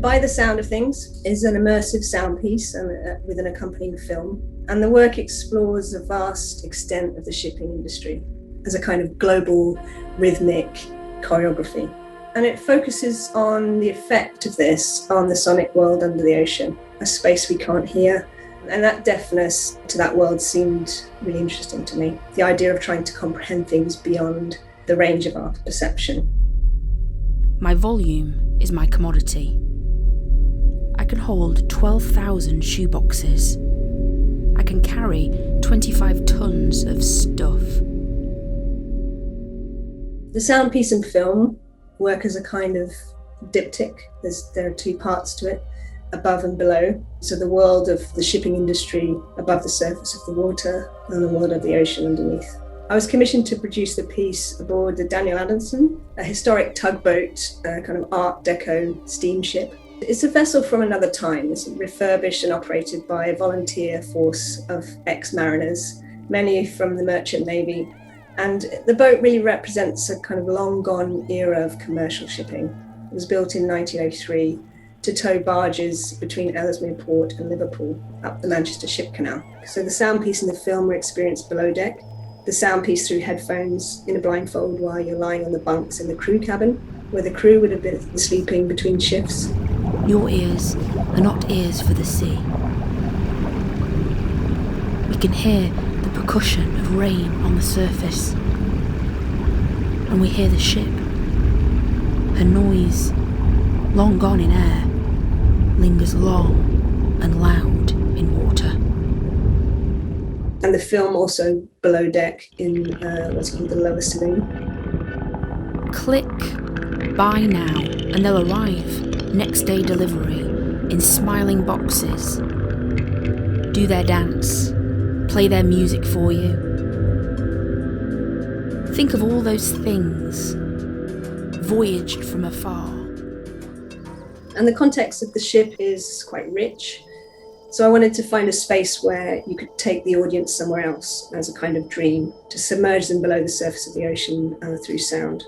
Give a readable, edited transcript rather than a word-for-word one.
By the Sound of Things is an immersive sound piece with an accompanying film. And the work explores the vast extent of the shipping industry as a kind of global rhythmic choreography. And it focuses on the effect of this on the sonic world under the ocean, a space we can't hear. And that deafness to that world seemed really interesting to me. The idea of trying to comprehend things beyond the range of our perception. My volume is my commodity. I can hold 12,000 shoeboxes. I can carry 25 tons of stuff. The sound piece and film work as a kind of diptych. There are two parts to it, above and below. So the world of the shipping industry above the surface of the water and the world of the ocean underneath. I was commissioned to produce the piece aboard the Daniel Adamson, a historic tugboat, kind of Art Deco steamship. It's a vessel from another time. It's refurbished and operated by a volunteer force of ex-mariners, many from the Merchant Navy. And the boat really represents a kind of long gone era of commercial shipping. It was built in 1903 to tow barges between Ellesmere Port and Liverpool up the Manchester Ship Canal. So the sound piece and the film were experienced below deck. The sound piece through headphones in a blindfold while you're lying on the bunks in the crew cabin, where the crew would have been sleeping between shifts. Your ears are not ears for the sea. We can hear the percussion of rain on the surface. And we hear the ship. Her noise, long gone in air, lingers long and loud in water. And the film also below deck in what's called the lower saloon. Click buy now and they'll arrive. Next day delivery in smiling boxes. Do their dance, play their music for you. Think of all those things voyaged from afar. And the context of the ship is quite rich. So I wanted to find a space where you could take the audience somewhere else as a kind of dream, to submerge them below the surface of the ocean through sound.